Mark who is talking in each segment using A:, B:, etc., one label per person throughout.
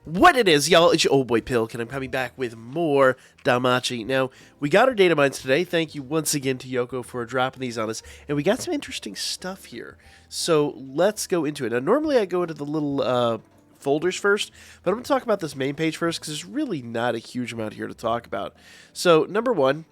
A: What it is, y'all, it's your old boy Pilk, and I'm coming back with more Danmachi. Now, we got our Datamines today. Thank you once again to Yoko for dropping these on us, and we got some interesting stuff here. So, let's go into it. Now, normally I go into the little folders first, but I'm going to talk about this main page first, because there's really not a huge amount here to talk about. So, number one,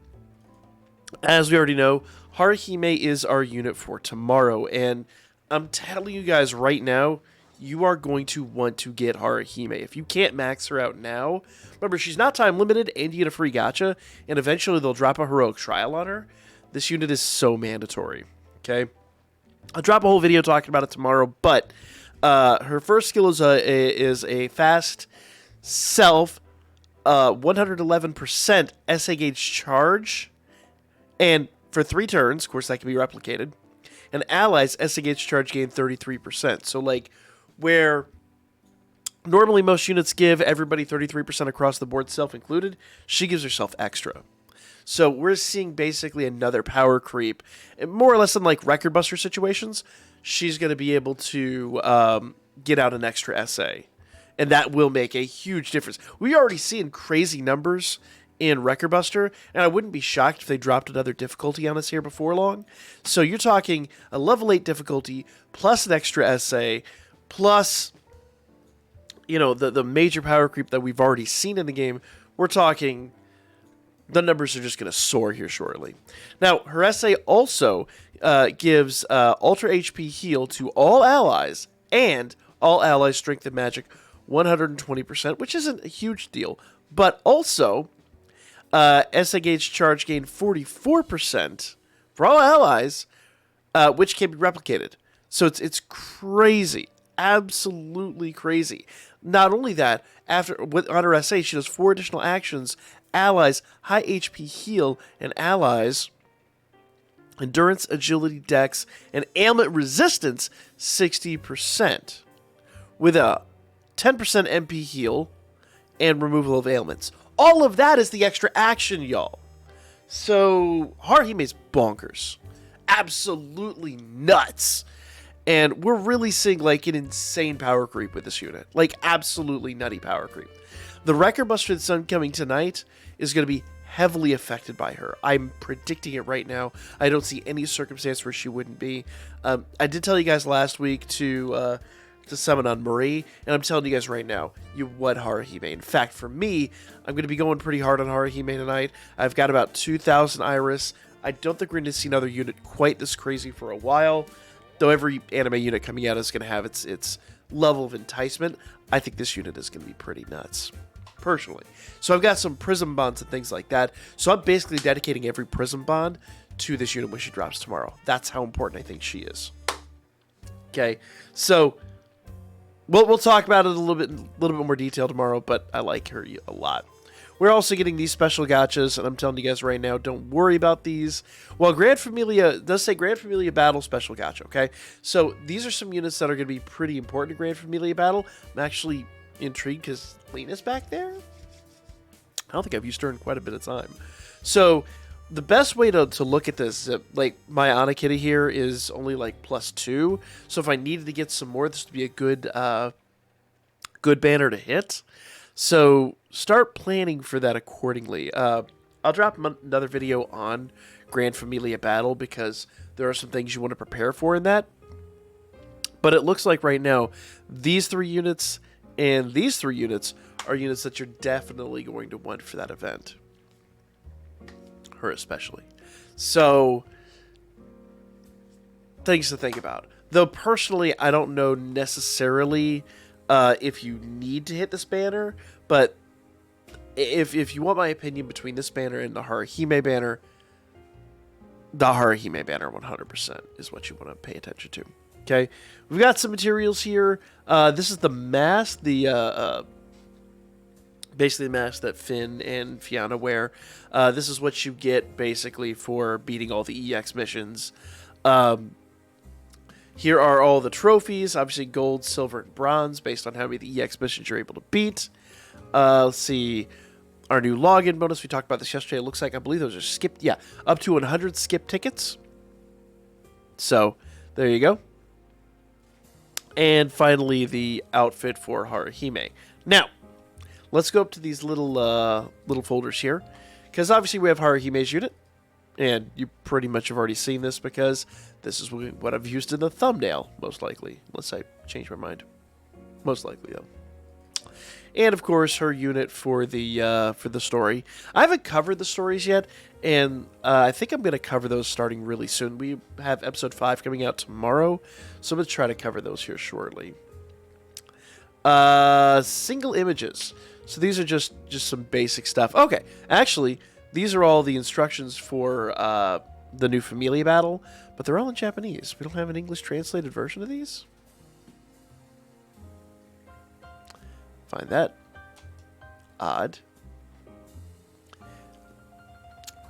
A: as we already know, Haruhime is our unit for tomorrow, and I'm telling you guys right now, you are going to want to get Haruhime. If you can't max her out now, remember, she's not time limited, and you get a free gacha, and eventually they'll drop a heroic trial on her. This unit is so mandatory, okay? I'll drop a whole video talking about it tomorrow, but her first skill is a fast self 111% SA gauge charge, and for 3 turns, of course that can be replicated, and allies SA gauge charge gain 33%. So, like, where normally most units give everybody 33% across the board, self included, she gives herself extra. So we're seeing basically another power creep. And more or less in like record buster situations, she's going to be able to get out an extra SA. And that will make a huge difference. We already seeing crazy numbers in Record Buster, and I wouldn't be shocked if they dropped another difficulty on us here before long. So you're talking a level 8 difficulty plus an extra SA, plus, you know, the major power creep that we've already seen in the game. We're talking, the numbers are just going to soar here shortly. Now, her SA also gives Ultra HP heal to all allies, and all allies strength and magic 120%, which isn't a huge deal. But also, SA gauge charge gain 44% for all allies, which can be replicated. So it's crazy. Absolutely crazy. Not only that, on her SA, she does 4 additional actions: allies, high HP heal, and allies, endurance, agility, dex, and ailment resistance 60%, with a 10% MP heal and removal of ailments. All of that is the extra action, y'all. So Haruhime's bonkers. Absolutely nuts. And we're really seeing, like, an insane power creep with this unit. Like, absolutely nutty power creep. The Record Buster that's coming tonight is going to be heavily affected by her. I'm predicting it right now. I don't see any circumstance where she wouldn't be. I did tell you guys last week to summon on Marie, and I'm telling you guys right now, you want Haruhime. In fact, for me, I'm going to be going pretty hard on Haruhime tonight. I've got about 2,000 Iris. I don't think we're going to see another unit quite this crazy for a while. Though every anime unit coming out is going to have its level of enticement, I think this unit is going to be pretty nuts, personally. So I've got some Prism Bonds and things like that. So I'm basically dedicating every Prism Bond to this unit when she drops tomorrow. That's how important I think she is. Okay, so we'll talk about it a little bit more detail tomorrow, but I like her a lot. We're also getting these special gachas, and I'm telling you guys right now, don't worry about these. Well, Grand Familia does say Grand Familia Battle special gacha, okay? So these are some units that are going to be pretty important to Grand Familia Battle. I'm actually intrigued because Lena's back there. I don't think I've used her in quite a bit of time. So the best way to look at this, like my Anakita here is only like +2. So if I needed to get some more, this would be a good banner to hit. So start planning for that accordingly. I'll drop another video on Grand Familia Battle because there are some things you want to prepare for in that. But it looks like right now, these 3 units and these 3 units are units that you're definitely going to want for that event. Her especially. So, things to think about. Though personally, I don't know necessarily if you need to hit this banner, but if you want my opinion between this banner and the Haruhime banner 100% is what you want to pay attention to. Okay, we've got some materials here. This is the mask, basically the mask that Finn and Fiona wear. This is what you get basically for beating all the EX missions. Here are all the trophies, obviously gold, silver, and bronze, based on how many of the EX missions you're able to beat. Let's see, our new login bonus, we talked about this yesterday, it looks like, I believe those are skipped, yeah, up to 100 skip tickets. So, there you go. And finally, the outfit for Haruhime. Now, let's go up to these little folders here, because obviously we have Haruhime's unit, and you pretty much have already seen this because this is what I've used in the thumbnail, most likely, unless I change my mind. Most likely, though. And of course, her unit for the story. I haven't covered the stories yet, and I think I'm going to cover those starting really soon. We have episode 5 coming out tomorrow, so I'm going to try to cover those here shortly. Single images. So these are just some basic stuff. Okay, actually, these are all the instructions for the new Familia battle, but they're all in Japanese. We don't have an English translated version of these. Find that odd.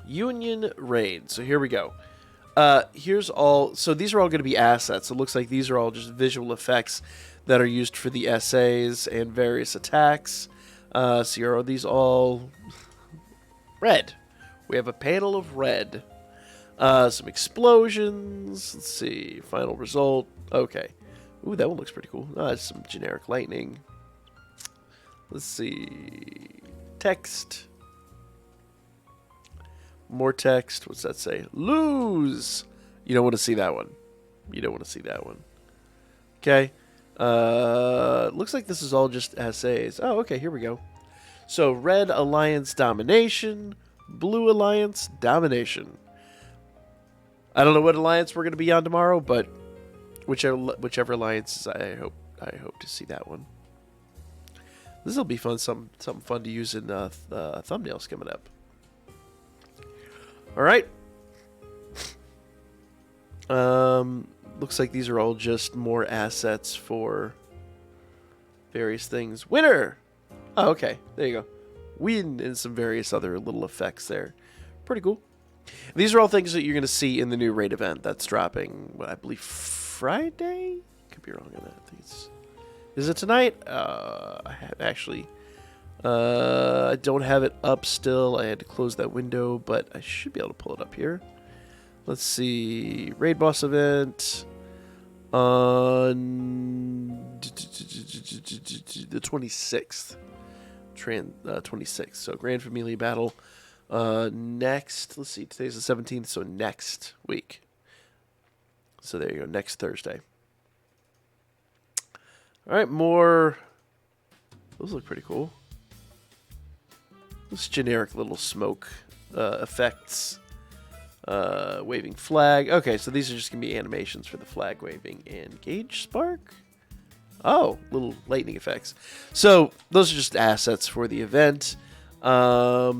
A: Union Raid. So here we go. Here's all. So these are all going to be assets. It looks like these are all just visual effects that are used for the essays and various attacks. So are these all red? We have a panel of red. Some explosions. Let's see. Final result. Okay. Ooh, that one looks pretty cool. Some generic lightning. Let's see. Text. More text. What's that say? Lose. You don't want to see that one. You don't want to see that one. Okay. Looks like this is all just essays. Oh, okay. Here we go. So, Red Alliance Domination. Blue Alliance Domination. I don't know what alliance we're going to be on tomorrow, but whichever alliance, I hope to see that one. This will be fun. Something fun to use in thumbnails coming up. All right. Looks like these are all just more assets for various things. Winner. Oh, okay. There you go. Win and some various other little effects there. Pretty cool. These are all things that you're going to see in the new raid event that's dropping, I believe, Friday? Could be wrong on that. I think it's... Is it tonight? Actually, I don't have it up still. I had to close that window, but I should be able to pull it up here. Let's see. Raid boss event on the 26th. 26th. So Grand Familia battle next. Let's see. Today's the 17th, so next week. So there you go. Next Thursday. All right, more. Those look pretty cool. This generic little smoke effects. Waving flag. Okay, so these are just going to be animations for the flag waving and gauge spark. Oh, little lightning effects. So those are just assets for the event. I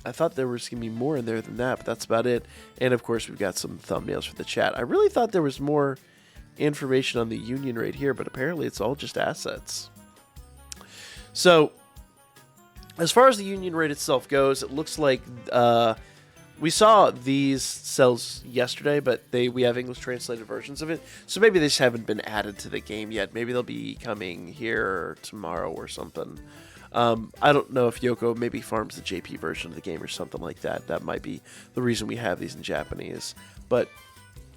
A: thought there was going to be more in there than that, but that's about it. And of course, we've got some thumbnails for the chat. I really thought there was more information on the Union raid here, but apparently it's all just assets. So as far as the Union raid itself goes, it looks like we saw these cells yesterday, but we have English translated versions of it, so maybe they just haven't been added to the game yet. Maybe they'll be coming here tomorrow or something. I don't know if Yoko maybe farms the JP version of the game or something like that. That might be the reason we have these in Japanese, but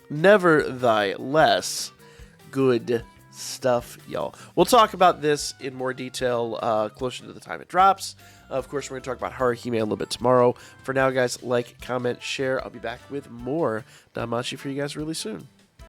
A: nevertheless, good stuff, y'all. We'll talk about this in more detail closer to the time it drops. Of course, we're going to talk about Haruhime a little bit tomorrow. For now, guys, like, comment, share. I'll be back with more Danmachi for you guys really soon.